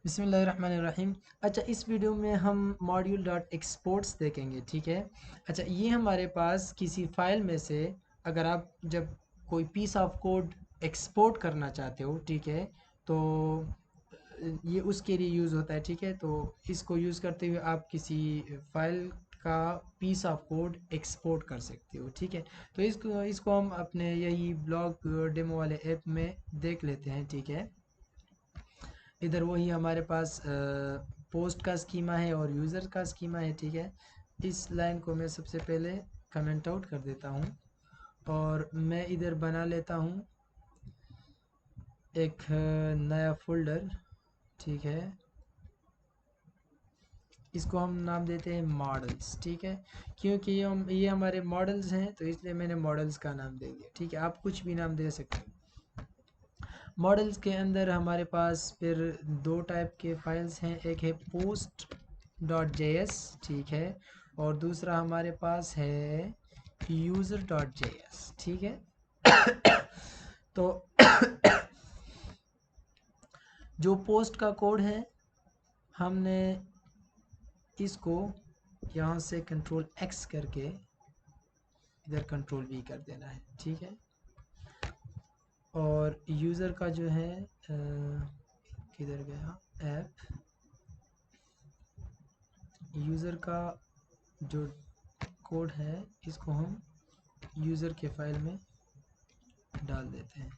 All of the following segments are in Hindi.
बिस्मिल्लाहिर्रहमानिर्रहीम। अच्छा, इस वीडियो में हम मॉड्यूल डॉट एक्सपोर्ट्स देखेंगे। ठीक है। अच्छा, ये हमारे पास किसी फाइल में से अगर आप जब कोई पीस ऑफ कोड एक्सपोर्ट करना चाहते हो, ठीक है, तो ये उसके लिए यूज़ होता है। ठीक है, तो इसको यूज़ करते हुए आप किसी फाइल का पीस ऑफ कोड एक्सपोर्ट कर सकते हो। ठीक है, तो इसको इसको हम अपने यही ब्लॉग डेमो वाले ऐप में देख लेते हैं। ठीक है, इधर वही हमारे पास पोस्ट का स्कीमा है और यूज़र का स्कीमा है। ठीक है, इस लाइन को मैं सबसे पहले कमेंट आउट कर देता हूँ और मैं इधर बना लेता हूँ एक नया फोल्डर। ठीक है, इसको हम नाम देते हैं मॉडल्स। ठीक है, क्योंकि ये हमारे मॉडल्स हैं तो इसलिए मैंने मॉडल्स का नाम दे दिया। ठीक है, आप कुछ भी नाम दे सकते हो। मॉडल्स के अंदर हमारे पास फिर दो टाइप के फाइल्स हैं, एक है पोस्ट डॉट जेएस, ठीक है, और दूसरा हमारे पास है यूज़र डॉट जेएस। ठीक है तो जो पोस्ट का कोड है हमने इसको यहाँ से कंट्रोल एक्स करके इधर कंट्रोल वी कर देना है। ठीक है, और यूज़र का जो है किधर गया ऐप, यूज़र का जो कोड है इसको हम यूज़र के फाइल में डाल देते हैं।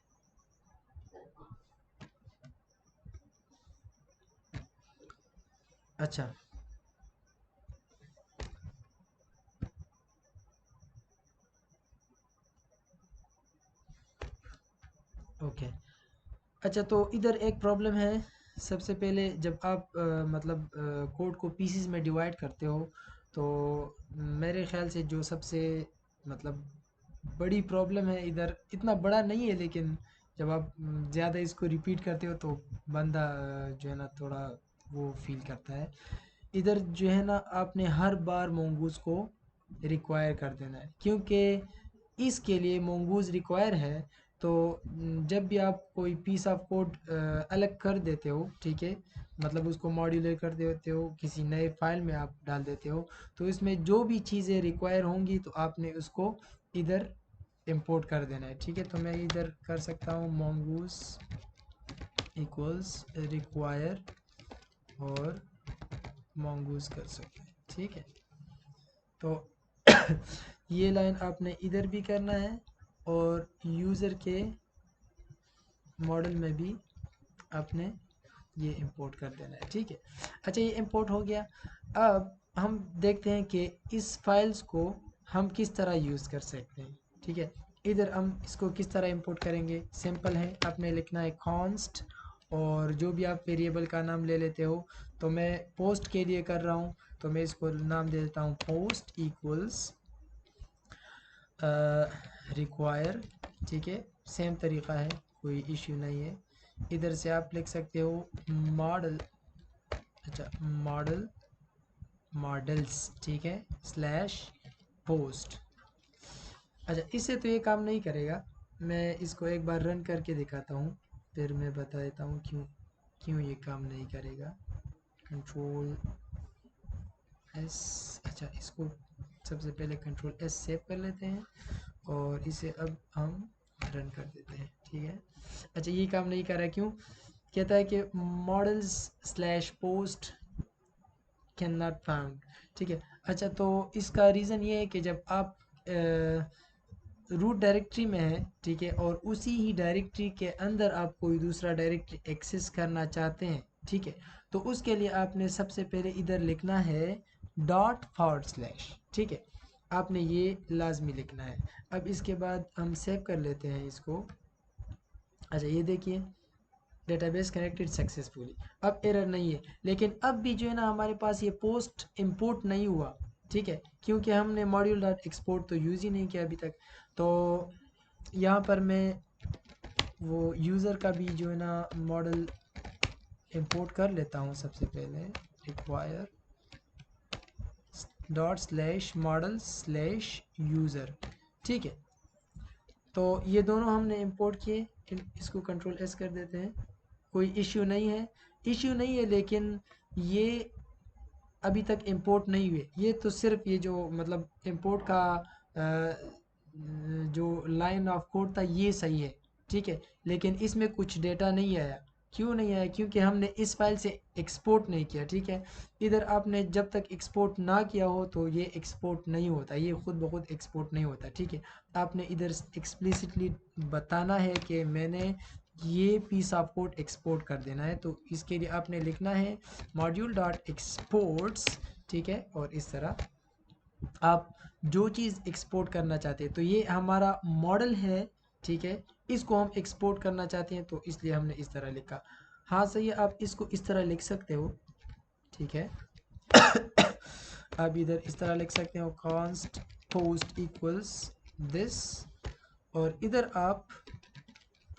अच्छा, ओके। अच्छा, तो इधर एक प्रॉब्लम है। सबसे पहले जब आप मतलब कोड को पीसीज में डिवाइड करते हो तो मेरे ख्याल से जो सबसे मतलब बड़ी प्रॉब्लम है इधर, इतना बड़ा नहीं है लेकिन जब आप ज़्यादा इसको रिपीट करते हो तो बंदा जो है ना थोड़ा वो फील करता है। इधर जो है ना आपने हर बार मोंगूज़ को रिक्वायर कर देना है, क्योंकि इसके लिए मोंगूज़ रिक्वायर है। तो जब भी आप कोई पीस ऑफ कोड अलग कर देते हो, ठीक है, मतलब उसको मॉड्यूलर कर देते हो, किसी नए फाइल में आप डाल देते हो, तो इसमें जो भी चीज़ें रिक्वायर होंगी तो आपने उसको इधर इंपोर्ट कर देना है। ठीक है, तो मैं इधर कर सकता हूँ मोंगूज़ इक्वल्स रिक्वायर और मोंगूज़ कर सकते हैं। ठीक है, तो ये लाइन आपने इधर भी करना है और यूज़र के मॉडल में भी आपने ये इंपोर्ट कर देना है। ठीक है, अच्छा, ये इंपोर्ट हो गया। अब हम देखते हैं कि इस फाइल्स को हम किस तरह यूज़ कर सकते हैं। ठीक है, इधर हम इसको किस तरह इंपोर्ट करेंगे, सिंपल है, आपने लिखना है कॉन्स्ट और जो भी आप वेरिएबल का नाम ले लेते हो। तो मैं पोस्ट के लिए कर रहा हूँ तो मैं इसको नाम दे देता हूँ पोस्ट इक्वल्स रिक्वायर। ठीक है, सेम तरीक़ा है, कोई इश्यू नहीं है। इधर से आप लिख सकते हो मॉडल, अच्छा मॉडल मॉडल्स, ठीक है, स्लैश पोस्ट। अच्छा, इससे तो ये काम नहीं करेगा, मैं इसको एक बार रन करके दिखाता हूँ फिर मैं बता देता हूँ क्यों क्यों ये काम नहीं करेगा। कंट्रोल एस, अच्छा इसको सबसे पहले कंट्रोल एस सेव कर लेते हैं और इसे अब हम रन कर देते हैं। ठीक है, अच्छा ये काम नहीं कर रहा है, क्यों? कहता है कि models slash post can not found. ठीक है, अच्छा तो इसका रीज़न ये है कि जब आप रूट डायरेक्टरी में है, ठीक है, और उसी ही डायरेक्टरी के अंदर आप कोई दूसरा डायरेक्टरी एक्सेस करना चाहते हैं, ठीक है, तो उसके लिए आपने सबसे पहले इधर लिखना है डॉट फॉरवर्ड स्लैश। ठीक है, आपने ये लाजमी लिखना है। अब इसके बाद हम सेव कर लेते हैं इसको। अच्छा, ये देखिए डेटाबेस कनेक्टेड सक्सेसफुली, अब एरर नहीं है, लेकिन अब भी जो है ना हमारे पास ये पोस्ट इंपोर्ट नहीं हुआ। ठीक है, क्योंकि हमने मॉड्यूल डॉट एक्सपोर्ट तो यूज़ ही नहीं किया अभी तक। तो यहाँ पर मैं वो यूज़र का भी जो है ना मॉडल इंपोर्ट कर लेता हूँ। सबसे पहले require dot slash model slash user. ठीक है, तो ये दोनों हमने इंपोर्ट किए, इसको कंट्रोल एस कर देते हैं, कोई इश्यू नहीं है। इश्यू नहीं है, लेकिन ये अभी तक इंपोर्ट नहीं हुए। ये तो सिर्फ ये जो मतलब इंपोर्ट का जो लाइन ऑफ कोड था ये सही है, ठीक है, लेकिन इसमें कुछ डेटा नहीं आया। क्यों नहीं आया? क्योंकि हमने इस फाइल से एक्सपोर्ट नहीं किया, ठीक है। इधर आपने जब तक एक्सपोर्ट ना किया हो तो ये एक्सपोर्ट नहीं होता, ये खुद ब खुद एक्सपोर्ट नहीं होता, ठीक है। आपने इधर एक्सप्लिसिटली बताना है कि मैंने ये पीस ऑफ कोड एक्सपोर्ट कर देना है, तो इसके लिए आपने लिखना है मॉड्यूल डॉट एक्सपोर्ट्स, ठीक है। और इस तरह आप जो चीज़ एक्सपोर्ट करना चाहते हैं, तो ये हमारा मॉडल है, ठीक है, इसको हम एक्सपोर्ट करना चाहते हैं, तो इसलिए हमने इस तरह लिखा। हाँ सही है, आप इसको इस तरह लिख सकते हो, ठीक है। आप इधर इस तरह लिख सकते हो कॉन्स्ट पोस्ट इक्वल्स दिस, और इधर आप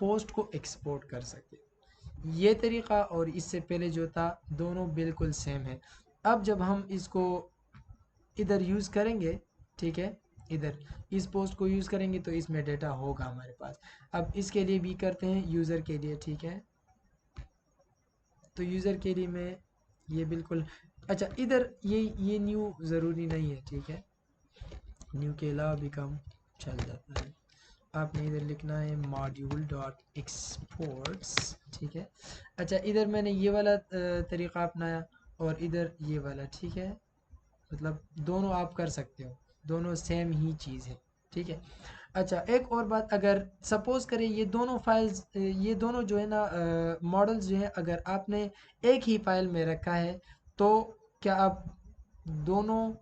पोस्ट को एक्सपोर्ट कर सकते हैं। ये तरीका और इससे पहले जो था दोनों बिल्कुल सेम है। अब जब हम इसको इधर यूज़ करेंगे, ठीक है, इधर इस पोस्ट को यूज़ करेंगे तो इसमें डेटा होगा हमारे पास। अब इसके लिए भी करते हैं यूज़र के लिए, ठीक है। तो यूज़र के लिए मैं ये बिल्कुल अच्छा, इधर ये न्यू ज़रूरी नहीं है, ठीक है, न्यू के अलावा भी काम चल जाता है। आपने इधर लिखना है मॉड्यूल डॉट एक्सपोर्ट्स, ठीक है। अच्छा, इधर मैंने ये वाला तरीक़ा अपनाया और इधर ये वाला, ठीक है, मतलब दोनों आप कर सकते हो, दोनों सेम ही चीज़ है, ठीक है। अच्छा, एक और बात, अगर सपोज़ करें ये दोनों फाइल्स ये दोनों जो है ना मॉडल्स जो है, अगर आपने एक ही फाइल में रखा है तो क्या आप दोनों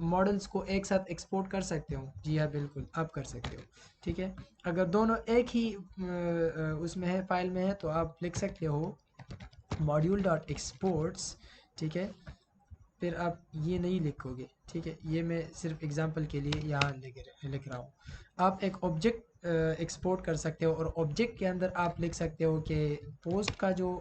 मॉडल्स को एक साथ एक्सपोर्ट कर सकते हो? जी हाँ, बिल्कुल आप कर सकते हो, ठीक है। अगर दोनों एक ही उसमें है, फाइल में है, तो आप लिख सकते हो मॉड्यूल डॉट एक्सपोर्ट्स, ठीक है। फिर आप ये नहीं लिखोगे, ठीक है, ये मैं सिर्फ एग्जांपल के लिए यहाँ लिख रहा हूँ। आप एक ऑब्जेक्ट एक्सपोर्ट कर सकते हो और ऑब्जेक्ट के अंदर आप लिख सकते हो कि पोस्ट का जो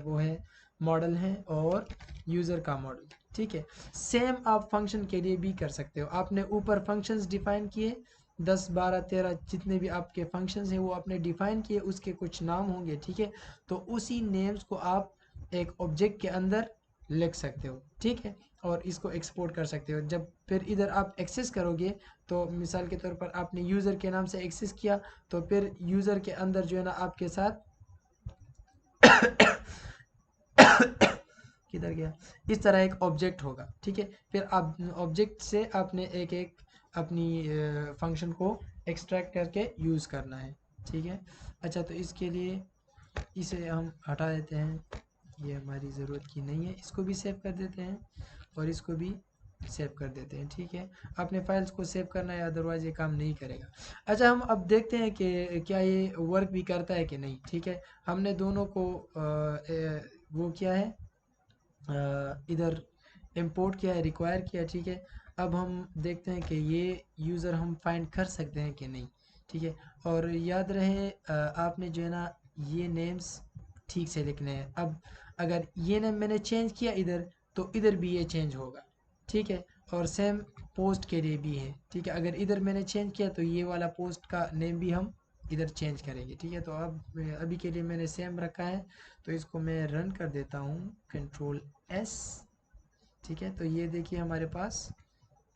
वो है मॉडल है और यूज़र का मॉडल, ठीक है। सेम आप फंक्शन के लिए भी कर सकते हो। आपने ऊपर फंक्शंस डिफ़ाइन किए, 10 12 13 जितने भी आपके फंक्शंस हैं वो आपने डिफ़ाइन किए, उसके कुछ नाम होंगे, ठीक है। तो उसी नेम्स को आप एक ऑब्जेक्ट के अंदर लिख सकते हो, ठीक है, और इसको एक्सपोर्ट कर सकते हो। जब फिर इधर आप एक्सेस करोगे, तो मिसाल के तौर पर आपने यूज़र के नाम से एक्सेस किया, तो फिर यूज़र के अंदर जो है ना आपके साथ किधर गया, इस तरह एक ऑब्जेक्ट होगा, ठीक है। फिर आप ऑब्जेक्ट से आपने एक एक अपनी फंक्शन को एक्सट्रैक्ट करके यूज़ करना है, ठीक है। अच्छा, तो इसके लिए इसे हम हटा देते हैं, ये हमारी ज़रूरत की नहीं है। इसको भी सेव कर देते हैं और इसको भी सेव कर देते हैं, ठीक है। अपने फाइल्स को सेव करना है, अदरवाइज़ ये काम नहीं करेगा। अच्छा, हम अब देखते हैं कि क्या ये वर्क भी करता है कि नहीं, ठीक है। हमने दोनों को वो किया है, इधर इंपोर्ट किया है, रिक्वायर किया, ठीक है। अब हम देखते हैं कि ये यूज़र हम फाइंड कर सकते हैं कि नहीं, ठीक है। और याद रहे आपने जो है ना ये नेम्स ठीक से लिखने हैं। अब अगर ये नेम मैंने चेंज किया इधर, तो इधर भी ये चेंज होगा, ठीक है। और सेम पोस्ट के लिए भी है, ठीक है। अगर इधर मैंने चेंज किया तो ये वाला पोस्ट का नेम भी हम इधर चेंज करेंगे, ठीक है। तो अब अभी के लिए मैंने सेम रखा है, तो इसको मैं रन कर देता हूँ, कंट्रोल एस, ठीक है। तो ये देखिए हमारे पास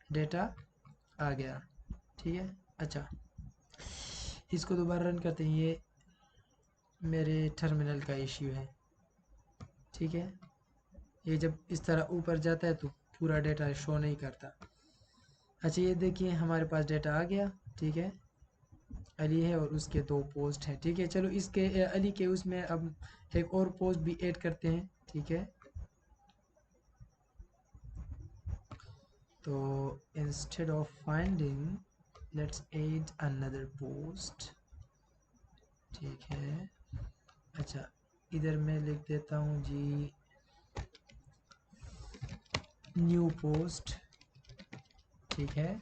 डेटा आ गया, ठीक है। अच्छा, इसको दोबारा रन करते हैं, ये मेरे टर्मिनल का इश्यू है, ठीक है। ये जब इस तरह ऊपर जाता है तो पूरा डेटा शो नहीं करता। अच्छा, ये देखिए हमारे पास डेटा आ गया, ठीक है। अली है और उसके 2 पोस्ट हैं, ठीक है। चलो इसके अली के उसमें अब एक और पोस्ट भी ऐड करते हैं, ठीक है। तो instead of finding let's add another post, ठीक है। अच्छा, इधर मैं लिख देता हूँ जी न्यू पोस्ट, ठीक है।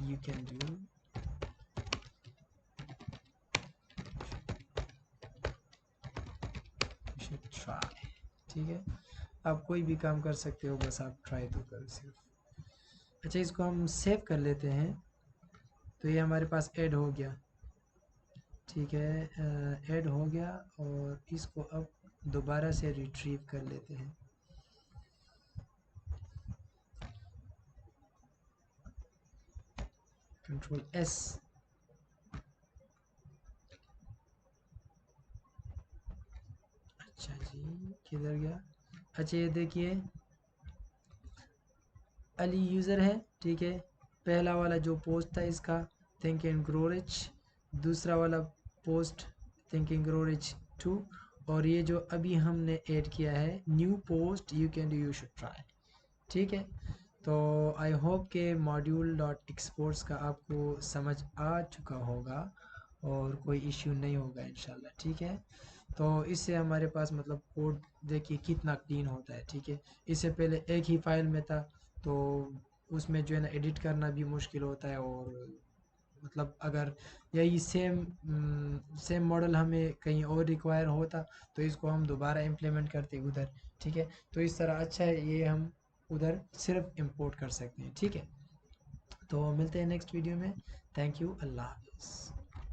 You can do should try, ठीक है। आप कोई भी काम कर सकते हो, बस आप ट्राई तो करो सिर्फ। अच्छा, इसको हम सेव कर लेते हैं। तो ये हमारे पास ऐड हो गया, ठीक है, ऐड हो गया। और इसको अब दोबारा से रिट्रीव कर लेते हैं। कंट्रोल एस, अच्छा जी, किधर गया? अच्छा ये देखिए, अली यूज़र है, ठीक है। पहला वाला जो पोस्ट था इसका, थिंक एंड ग्रो रिच। दूसरा वाला post, think and grow rich 2। और ये जो अभी हमने ऐड किया है, new post you can do, you should try, ठीक है। तो आई होप के मॉड्यूल डॉट एक्सपोर्ट्स का आपको समझ आ चुका होगा और कोई इश्यू नहीं होगा इंशाल्लाह, ठीक है। तो इससे हमारे पास मतलब कोड देखिए कितना क्लीन होता है, ठीक है। इससे पहले एक ही फाइल में था, तो उसमें जो है ना एडिट करना भी मुश्किल होता है। और मतलब अगर यही सेम मॉडल हमें कहीं और रिक्वायर होता तो इसको हम दोबारा इम्प्लीमेंट करते उधर, ठीक है। तो इस तरह अच्छा है, ये हम उधर सिर्फ इंपोर्ट कर सकते हैं, ठीक है। तो मिलते हैं नेक्स्ट वीडियो में। थैंक यू, अल्लाह हाफिज़।